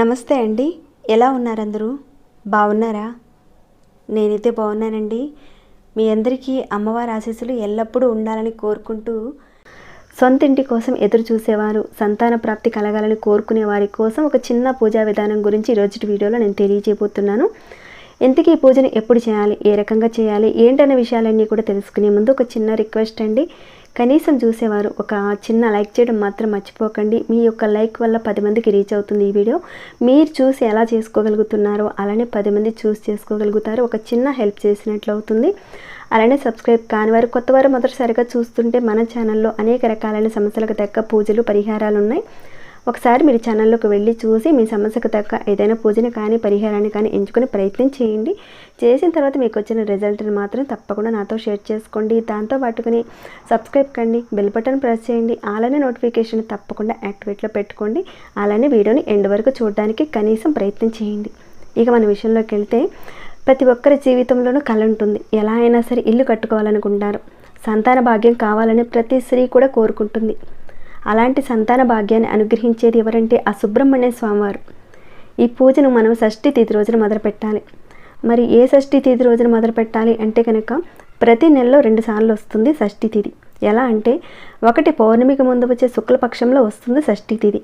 నమస్తే అండి, ఎలా ఉన్నారు అందరూ? బాగున్నారా? నేనైతే బాగున్నానండి. మీ అందరికీ అమ్మవారి ఆశీస్సులు ఎల్లప్పుడూ ఉండాలని కోరుకుంటూ, సొంత ఇంటి కోసం ఎదురు చూసేవారు, సంతాన ప్రాప్తి కలగాలని కోరుకునే వారి కోసం ఒక చిన్న పూజా విధానం గురించి ఈరోజు వీడియోలో నేను తెలియజేయబోతున్నాను. ఇంతకీ ఈ పూజను ఎప్పుడు చేయాలి, ఏ రకంగా చేయాలి, ఏంటనే విషయాలన్నీ కూడా తెలుసుకునే ముందు ఒక చిన్న రిక్వెస్ట్ అండి. కనీసం చూసేవారు ఒక చిన్న లైక్ చేయడం మాత్రం మర్చిపోకండి. మీ యొక్క లైక్ వల్ల 10 మందికి రీచ్ అవుతుంది ఈ వీడియో. మీరు చూసి ఎలా చేసుకోగలుగుతున్నారో అలానే 10 మంది చూసి చేసుకోగలుగుతారు. ఒక చిన్న హెల్ప్ చేసినట్లు అవుతుంది. అలానే సబ్స్క్రైబ్ కాని వారు, కొత్త వారు మొదటిసారిగా చూస్తుంటే మన ఛానల్లో అనేక రకాలైన సమస్యలకు తగ్గ పూజలు, పరిహారాలు ఉన్నాయి. ఒకసారి మీరు ఛానల్లోకి వెళ్ళి చూసి మీ సమస్యకు తగ్గ ఏదైనా పూజను కానీ పరిహారాన్ని కానీ ఎంచుకుని ప్రయత్నం చేయండి. చేసిన తర్వాత మీకు వచ్చిన రిజల్ట్ని మాత్రం తప్పకుండా నాతో షేర్ చేసుకోండి. దాంతో పాటుకుని సబ్స్క్రైబ్ కండి, బెల్ బటన్ ప్రెస్ చేయండి, అలానే నోటిఫికేషన్ తప్పకుండా యాక్టివేట్లో పెట్టుకోండి. అలానే వీడియోని ఎండ్ వరకు చూడడానికి కనీసం ప్రయత్నం చేయండి. ఇక మన విషయంలోకి వెళ్తే, ప్రతి ఒక్కరి జీవితంలోనూ కళ ఉంటుంది. ఎలా అయినా సరే ఇల్లు కట్టుకోవాలనుకుంటారు. సంతాన భాగ్యం కావాలని ప్రతి స్త్రీ కూడా కోరుకుంటుంది. అలాంటి సంతాన భాగ్యాన్ని అనుగ్రహించేది ఎవరంటే ఆ సుబ్రహ్మణ్య స్వామివారు. ఈ పూజను మనం షష్ఠి తిథి రోజున మొదలు పెట్టాలి. మరి ఏ షష్ఠి తిథి రోజున మొదలు పెట్టాలి అంటే కనుక, ప్రతి నెలలో 2 సార్లు వస్తుంది షష్ఠి తిథి. ఎలా అంటే, ఒకటి పౌర్ణమికి ముందు వచ్చే శుక్లపక్షంలో వస్తుంది షష్ఠి తిథి.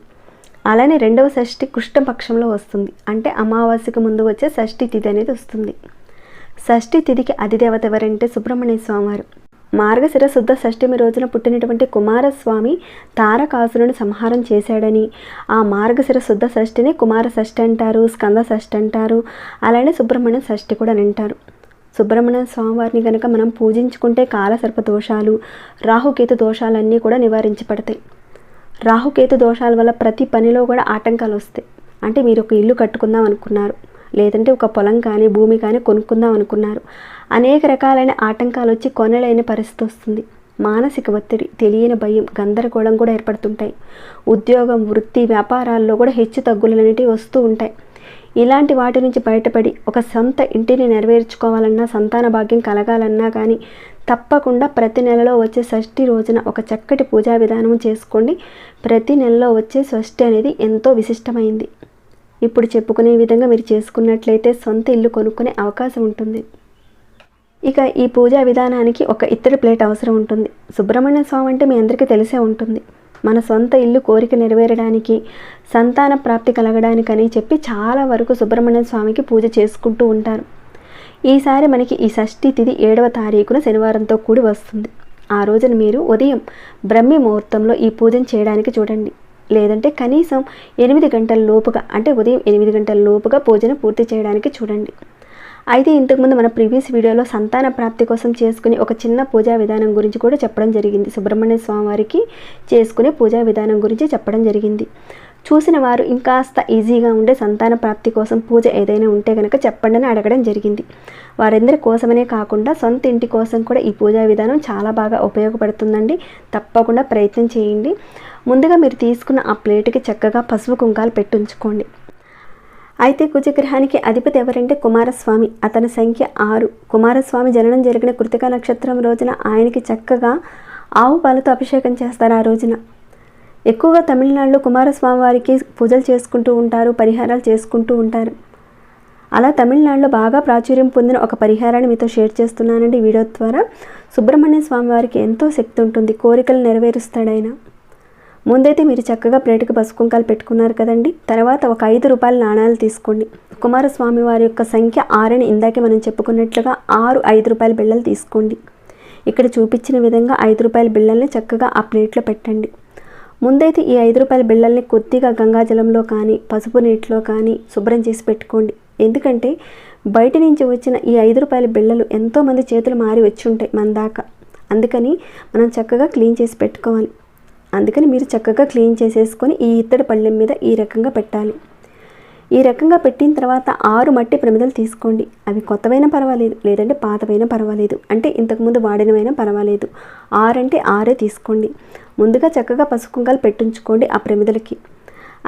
అలానే రెండవ షష్ఠి కృష్ణపక్షంలో వస్తుంది, అంటే అమావాస్యకు ముందు వచ్చే షష్ఠి తిథి అనేది వస్తుంది. షష్ఠి తిథికి అధిదేవత ఎవరంటే సుబ్రహ్మణ్య స్వామివారు. మార్గశిర శుద్ధ షష్ఠమి రోజున పుట్టినటువంటి కుమారస్వామి తారకాసురుని సంహారం చేశాడని, ఆ మార్గశిర శుద్ధ షష్ఠిని కుమార షష్ఠి అంటారు, స్కంద షష్ఠి అంటారు, అలానే సుబ్రహ్మణ్య షష్ఠి కూడా అని అంటారు. సుబ్రహ్మణ్య స్వామివారిని కనుక మనం పూజించుకుంటే కాలసర్ప దోషాలు, రాహుకేతు దోషాలన్నీ కూడా నివారించబడతాయి. రాహుకేతు దోషాల వల్ల ప్రతి పనిలో కూడా ఆటంకాలు వస్తాయి. అంటే మీరు ఒక ఇల్లు కట్టుకుందాం అనుకున్నారు, లేదంటే ఒక పొలం కానీ భూమి కానీ కొనుక్కుందాం అనుకున్నారు, అనేక రకాలైన ఆటంకాలు వచ్చి కొనలేని పరిస్థితి వస్తుంది. మానసిక ఒత్తిడి, తెలియని భయం, గందరగోళం కూడా ఏర్పడుతుంటాయి. ఉద్యోగం, వృత్తి, వ్యాపారాల్లో కూడా హెచ్చు తగ్గులు అనేటివి వస్తూ ఉంటాయి. ఇలాంటి వాటి నుంచి బయటపడి ఒక సొంత ఇంటిని నెరవేర్చుకోవాలన్నా, సంతాన భాగ్యం కలగాలన్నా కానీ తప్పకుండా ప్రతి నెలలో వచ్చే షష్ఠి రోజున ఒక చక్కటి పూజా విధానం చేసుకోండి. ప్రతి నెలలో వచ్చే షష్ఠి అనేది ఎంతో విశిష్టమైంది. ఇప్పుడు చెప్పుకునే విధంగా మీరు చేసుకున్నట్లయితే సొంత ఇల్లు కొనుక్కునే అవకాశం ఉంటుంది. ఇక ఈ పూజా విధానానికి ఒక ఇత్తడి ప్లేట్ అవసరం ఉంటుంది. సుబ్రహ్మణ్య స్వామి అంటే మీ అందరికీ తెలిసే ఉంటుంది. మన సొంత ఇల్లు కోరిక నెరవేరడానికి, సంతాన ప్రాప్తి కలగడానికని చెప్పి చాలా వరకు సుబ్రహ్మణ్య స్వామికి పూజ చేసుకుంటూ ఉంటారు. ఈసారి మనకి ఈ షష్ఠి తిథి 7వ తారీఖున శనివారంతో కూడి వస్తుంది. ఆ రోజున మీరు ఉదయం బ్రహ్మి ముహూర్తంలో ఈ పూజను చేయడానికి చూడండి. లేదంటే కనీసం 8 గంటల లోపుగా, అంటే ఉదయం 8 గంటల లోపుగా పూజను పూర్తి చేయడానికి చూడండి. అయితే ఇంతకుముందు మన ప్రీవియస్ వీడియోలో సంతాన ప్రాప్తి కోసం చేసుకునే ఒక చిన్న పూజా విధానం గురించి కూడా చెప్పడం జరిగింది. సుబ్రహ్మణ్య స్వామి వారికి చేసుకునే పూజా విధానం గురించి చెప్పడం జరిగింది. చూసిన వారు ఇంకాస్త ఈజీగా ఉండే సంతాన ప్రాప్తి కోసం పూజ ఏదైనా ఉంటే కనుక చెప్పండి అని అడగడం జరిగింది. వారందరి కోసమనే కాకుండా సొంత ఇంటి కోసం కూడా ఈ పూజా విధానం చాలా బాగా ఉపయోగపడుతుందండి. తప్పకుండా ప్రయత్నం చేయండి. ముందుగా మీరు తీసుకున్న ఆ ప్లేట్కి చక్కగా పసుపు కుంకాలు పెట్టి ఉంచుకోండి. అయితే కుజగ్రహానికి అధిపతి ఎవరంటే కుమారస్వామి. అతని సంఖ్య 6. కుమారస్వామి జననం జరిగిన కృతికా నక్షత్రం రోజున ఆయనకి చక్కగా ఆవు పాలతో అభిషేకం చేస్తారు. ఆ రోజున ఎక్కువగా తమిళనాడులో కుమారస్వామి వారికి పూజలు చేసుకుంటూ ఉంటారు, పరిహారాలు చేసుకుంటూ ఉంటారు. అలా తమిళనాడులో బాగా ప్రాచుర్యం పొందిన ఒక పరిహారాన్ని మీతో షేర్ చేస్తున్నానండి వీడియో ద్వారా. సుబ్రహ్మణ్య స్వామి వారికి ఎంతో శక్తి ఉంటుంది, కోరికలు నెరవేరుస్తాడు ఆయన. ముందైతే మీరు చక్కగా ప్లేట్కి పసుపు కుంకాలు పెట్టుకున్నారు కదండి. తర్వాత ఒక 5 రూపాయల నాణాలు తీసుకోండి. కుమారస్వామి వారి యొక్క సంఖ్య 6 అని ఇందాకే మనం చెప్పుకున్నట్లుగా 6 5 రూపాయల బిళ్ళలు తీసుకోండి. ఇక్కడ చూపించిన విధంగా 5 రూపాయల బిళ్ళల్ని చక్కగా ఆ ప్లేట్లో పెట్టండి. ముందైతే ఈ 5 రూపాయల బిళ్ళల్ని కొద్దిగా గంగాజలంలో కానీ పసుపు నీటిలో కానీ శుభ్రం చేసి పెట్టుకోండి. ఎందుకంటే బయట నుంచి వచ్చిన ఈ 5 రూపాయల బిళ్ళలు ఎంతోమంది చేతులు మారి వచ్చి ఉంటాయి మన దాకా. అందుకని మనం చక్కగా క్లీన్ చేసి పెట్టుకోవాలి. అందుకని మీరు చక్కగా క్లీన్ చేసేసుకొని ఈ ఇత్తడి పళ్ళెం మీద ఈ రకంగా పెట్టాలి. ఈ రకంగా పెట్టిన తర్వాత 6 మట్టి ప్రమిదలు తీసుకోండి. అవి కొత్తవైనా పర్వాలేదు, లేదంటే పాతవైనా పర్వాలేదు, అంటే ఇంతకుముందు వాడినవైనా పర్వాలేదు. 6 అంటే 6 తీసుకోండి. ముందుగా చక్కగా పసుపు కుంకాలు పెట్టించుకోండి ఆ ప్రమిదలకి.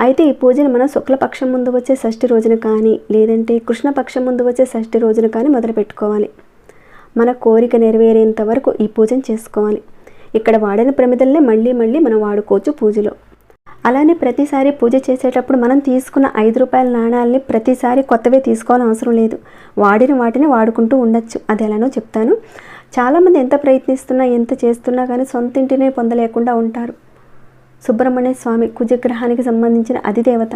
అయితే ఈ పూజను మనం శుక్లపక్షం ముందు వచ్చే షష్ఠి రోజున కానీ, లేదంటే కృష్ణపక్షం ముందు వచ్చే షష్ఠి రోజున కానీ మొదలు పెట్టుకోవాలి. మన కోరిక నెరవేరేంత వరకు ఈ పూజను చేసుకోవాలి. ఇక్కడ వాడిన ప్రమిదల్నే మళ్ళీ మళ్ళీ మనం వాడుకోవచ్చు పూజలో. అలానే ప్రతిసారి పూజ చేసేటప్పుడు మనం తీసుకున్న 5 రూపాయల నాణాలని ప్రతిసారి కొత్తవే తీసుకోవాలని అవసరం లేదు. వాడిన వాటిని వాడుకుంటూ ఉండొచ్చు. అది ఎలానో చెప్తాను. చాలామంది ఎంత ప్రయత్నిస్తున్నా ఎంత చేస్తున్నా కానీ సొంత ఇంటినే పొందలేకుండా ఉంటారు. సుబ్రహ్మణ్య స్వామి కుజగ్రహానికి సంబంధించిన అధిదేవత.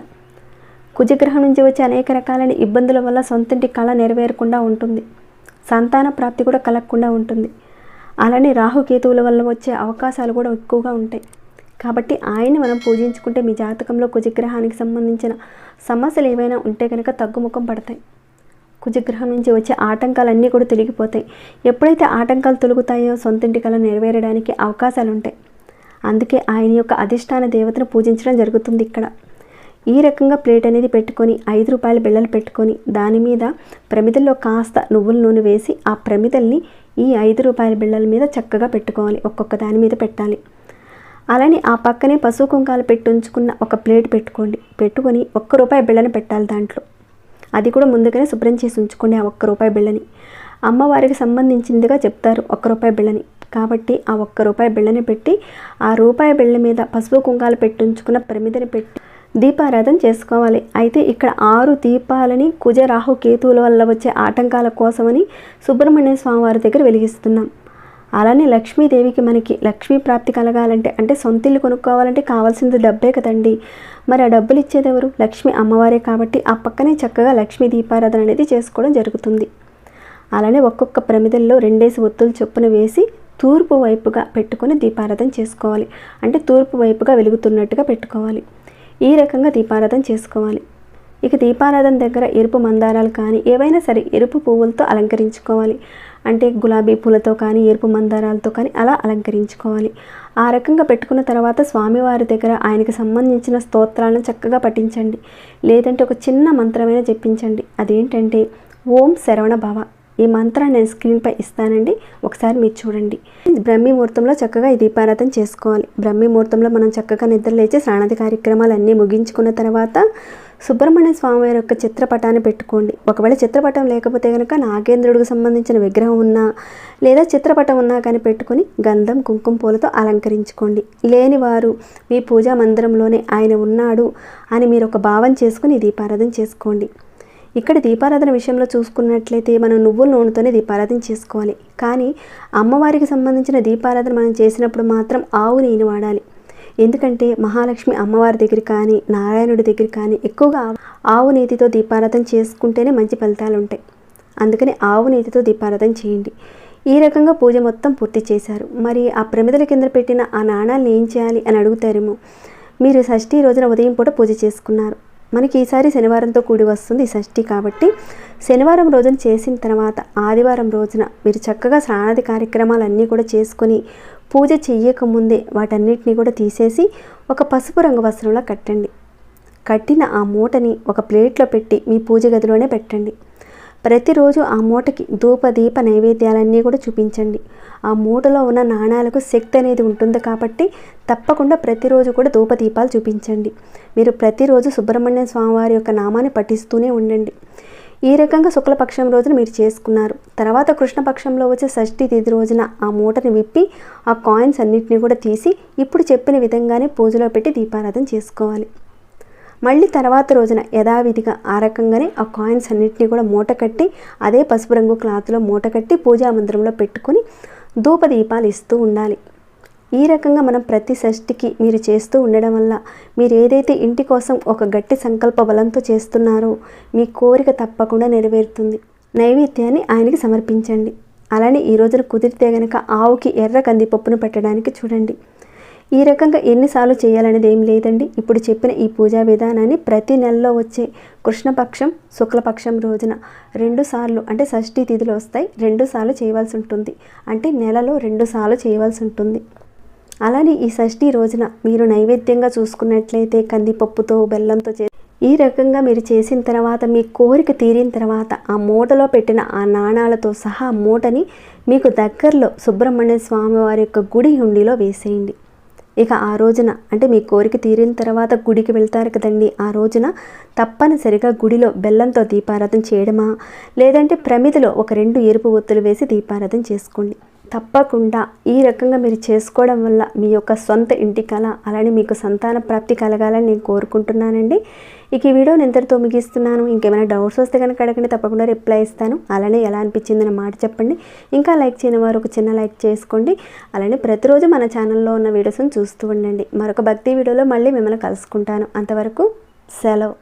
కుజగ్రహం నుంచి వచ్చే అనేక రకాలైన ఇబ్బందుల వల్ల సొంతింటి కళ నెరవేరకుండా ఉంటుంది. సంతాన ప్రాప్తి కూడా కలగకుండా ఉంటుంది. అలానే రాహుకేతువుల వల్ల వచ్చే అవకాశాలు కూడా ఎక్కువగా ఉంటాయి. కాబట్టి ఆయన్ని మనం పూజించుకుంటే మీ జాతకంలో కుజగ్రహానికి సంబంధించిన సమస్యలు ఏవైనా ఉంటే కనుక తగ్గుముఖం పడతాయి. కుజగ్రహం నుంచి వచ్చే ఆటంకాలన్నీ కూడా తొలగిపోతాయి. ఎప్పుడైతే ఆటంకాలు తొలగుతాయో సొంతింటి కళ నెరవేరడానికి అవకాశాలు ఉంటాయి. అందుకే ఆయన యొక్క అధిష్టాన దేవతను పూజించడం జరుగుతుంది ఇక్కడ. ఈ రకంగా ప్లేట్ అనేది పెట్టుకొని 5 రూపాయల బిళ్ళలు పెట్టుకొని దాని మీద ప్రమిదల్లో కాస్త నువ్వుల నూనె వేసి ఆ ప్రమిదల్ని ఈ 5 రూపాయల బిళ్ళల మీద చక్కగా పెట్టుకోవాలి. ఒక్కొక్క దాని మీద పెట్టాలి. అలానే ఆ పక్కనే పసుపు కుంకాలు పెట్టి ఉంచుకున్న ఒక ప్లేట్ పెట్టుకొని 1 రూపాయి బిళ్ళని పెట్టాలి దాంట్లో. అది కూడా ముందుగానే శుభ్రం చేసి ఉంచుకోండి. ఆ 1 రూపాయి బిళ్ళని అమ్మవారికి సంబంధించిందిగా చెప్తారు 1 రూపాయి బిళ్ళని. కాబట్టి ఆ 1 రూపాయి బిళ్ళని పెట్టి ఆ రూపాయి బిళ్ళ మీద పసుపు కుంకాలు పెట్టి ఉంచుకున్న ప్రమిదని పెట్టి దీపారాధన చేసుకోవాలి. అయితే ఇక్కడ 6 దీపాలని కుజ రాహు కేతువుల వల్ల వచ్చే ఆటంకాల కోసమని సుబ్రహ్మణ్య స్వామివారి దగ్గర వెలిగిస్తున్నాం. అలానే లక్ష్మీదేవికి మనకి లక్ష్మీ ప్రాప్తి కలగాలంటే అంటే సొంతిల్లు కొనుక్కోవాలంటే కావాల్సింది డబ్బే కదండి. మరి ఆ డబ్బులు ఇచ్చేది ఎవరు? లక్ష్మీ అమ్మవారే. కాబట్టి ఆ పక్కనే చక్కగా లక్ష్మీ దీపారాధన అనేది చేసుకోవడం జరుగుతుంది. అలానే ఒక్కొక్క ప్రమిదల్లో 2 ఒత్తులు చొప్పున వేసి తూర్పు వైపుగా పెట్టుకొని దీపారాధన చేసుకోవాలి. అంటే తూర్పు వైపుగా వెలుగుతున్నట్టుగా పెట్టుకోవాలి. ఈ రకంగా దీపారాధన చేసుకోవాలి. ఇక దీపారాధన దగ్గర ఎరుపు మందారాలు కానీ ఏవైనా సరే ఎరుపు పువ్వులతో అలంకరించుకోవాలి. అంటే గులాబీ పూలతో కానీ ఎరుపు మందారాలతో కానీ అలా అలంకరించుకోవాలి. ఆ రకంగా పెట్టుకున్న తర్వాత స్వామివారి దగ్గర ఆయనకు సంబంధించిన స్తోత్రాలను చక్కగా పఠించండి. లేదంటే ఒక చిన్న మంత్రమైన జపించండి. అదేంటంటే ఓం శరవణ భవ. ఈ మంత్రాన్ని నేను స్క్రీన్పై ఇస్తానండి, ఒకసారి మీరు చూడండి. బ్రహ్మీ ముహూర్తంలో చక్కగా ఈ దీపారాధన చేసుకోవాలి. బ్రహ్మీ ముహూర్తంలో మనం చక్కగా నిద్ర లేచి స్నానాది కార్యక్రమాలు అన్నీ ముగించుకున్న తర్వాత సుబ్రహ్మణ్య స్వామి యొక్క చిత్రపటాన్ని పెట్టుకోండి. ఒకవేళ చిత్రపటం లేకపోతే కనుక నాగేంద్రుడికి సంబంధించిన విగ్రహం ఉన్నా లేదా చిత్రపటం ఉన్నా కానీ పెట్టుకొని గంధం కుంకుమ పూలతో అలంకరించుకోండి. లేని వారు మీ పూజా మందిరంలోనే ఆయన ఉన్నాడు అని మీరు ఒక భావం చేసుకుని దీపారాధన చేసుకోండి. ఇక్కడ దీపారాధన విషయంలో చూసుకున్నట్లయితే మనం నువ్వుల నూనెతోనే దీపారాధన చేసుకోవాలి. కానీ అమ్మవారికి సంబంధించిన దీపారాధన మనం చేసినప్పుడు మాత్రం ఆవు నెయ్యిని వాడాలి. ఎందుకంటే మహాలక్ష్మి అమ్మవారి దగ్గర కానీ నారాయణుడి దగ్గర కానీ ఎక్కువగా ఆవు నేతితో దీపారాధన చేసుకుంటేనే మంచి ఫలితాలు ఉంటాయి. అందుకని ఆవు నేతితో దీపారాధన చేయండి. ఈ రకంగా పూజ మొత్తం పూర్తి చేశారు. మరి ఆ ప్రమిదల కింద పెట్టిన ఆ నాణాలను ఏం చేయాలి అని అడుగుతారేమో. మీరు షష్ఠి రోజున ఉదయం పూట పూజ చేసుకున్నారు. మనకి ఈసారి శనివారంతో కూడి వస్తుంది షష్ఠి. కాబట్టి శనివారం రోజున చేసిన తర్వాత ఆదివారం రోజున మీరు చక్కగా స్నానాది కార్యక్రమాలన్నీ కూడా చేసుకొని పూజ చెయ్యకముందే వాటన్నిటిని కూడా తీసేసి ఒక పసుపు రంగు వస్త్రంలో కట్టండి. కట్టిన ఆ మూటని ఒక ప్లేట్లో పెట్టి మీ పూజ గదిలోనే పెట్టండి. ప్రతిరోజు ఆ మూటకి ధూప దీప నైవేద్యాలన్నీ కూడా చూపించండి. ఆ మూటలో ఉన్న నాణాలకు శక్తి అనేది ఉంటుంది కాబట్టి తప్పకుండా ప్రతిరోజు కూడా ధూప దీపాలు చూపించండి. మీరు ప్రతిరోజు సుబ్రహ్మణ్య స్వామివారి యొక్క నామాన్ని పఠిస్తూనే ఉండండి. ఈ రకంగా శుక్లపక్షం రోజున మీరు చేసుకున్నారు. తర్వాత కృష్ణపక్షంలో వచ్చే షష్ఠి తిథి రోజున ఆ మూటని విప్పి ఆ కాయిన్స్ అన్నిటిని కూడా తీసి ఇప్పుడు చెప్పిన విధంగానే పూజలో పెట్టి దీపారాధన చేసుకోవాలి. మళ్ళీ తర్వాత రోజున యథావిధిగా ఆ రకంగానే ఆ కాయిన్స్ అన్నిటిని కూడా మూట కట్టి అదే పసుపు రంగు క్లాత్లో మూట కట్టి పూజా మందిరంలో పెట్టుకొని ధూప దీపాలు ఇస్తూ ఉండాలి. ఈ రకంగా మనం ప్రతి షష్ఠికి మీరు చేస్తూ ఉండడం వల్ల మీరు ఏదైతే ఇంటి కోసం ఒక గట్టి సంకల్ప బలంతో చేస్తున్నారో మీ కోరిక తప్పకుండా నెరవేరుతుంది. నైవేద్యాన్ని ఆయనకి సమర్పించండి. అలానే ఈ రోజున కుదిరితే కనుక ఆవుకి ఎర్ర కందిపప్పును పెట్టడానికి చూడండి. ఈ రకంగా ఎన్నిసార్లు చేయాలనేది ఏం లేదండి. ఇప్పుడు చెప్పిన ఈ పూజా విధానాన్ని ప్రతి నెలలో వచ్చే కృష్ణపక్షం శుక్లపక్షం రోజున 2 సార్లు అంటే షష్ఠి తిథులు వస్తాయి, 2 సార్లు చేయవలసి ఉంటుంది. అంటే నెలలో 2 సార్లు చేయవలసి ఉంటుంది. అలానే ఈ షష్ఠి రోజున మీరు నైవేద్యంగా చూసుకున్నట్లయితే కందిపప్పుతో బెల్లంతో ఈ రకంగా మీరు చేసిన తర్వాత మీ కోరిక తీరిన తర్వాత ఆ మూటలో పెట్టిన ఆ నాణాలతో సహా మూటని మీకు దగ్గరలో సుబ్రహ్మణ్య స్వామి వారి యొక్క గుడి హుండీలో వేసేయండి. ఇక ఆ రోజున అంటే మీ కోరిక తీరిన తర్వాత గుడికి వెళ్తారు కదండి, ఆ రోజున తప్పనిసరిగా గుడిలో బెల్లంతో దీపారాధన చేయడమా, లేదంటే ప్రమిదిలో ఒక 2 ఎరుపు ఒత్తులు వేసి దీపారాధన చేసుకోండి. తప్పకుండా ఈ రకంగా మీరు చేసుకోవడం వల్ల మీ యొక్క సొంత ఇంటి కల, అలానే మీకు సంతాన ప్రాప్తి కలగాలని నేను కోరుకుంటున్నానండి. ఇక ఈ వీడియోని ఇంతటితో ముగిస్తున్నాను. ఇంకేమైనా డౌట్స్ వస్తే కనుక అడగండి, తప్పకుండా రిప్లై ఇస్తాను. అలానే ఎలా అనిపించింది మాట చెప్పండి. ఇంకా లైక్ చేయని వారు ఒక చిన్న లైక్ చేసుకోండి. అలానే ప్రతిరోజు మన ఛానల్లో ఉన్న వీడియోస్ని చూస్తూ ఉండండి. మరొక భక్తి వీడియోలో మళ్ళీ మిమ్మల్ని కలుసుకుంటాను. అంతవరకు సెలవు.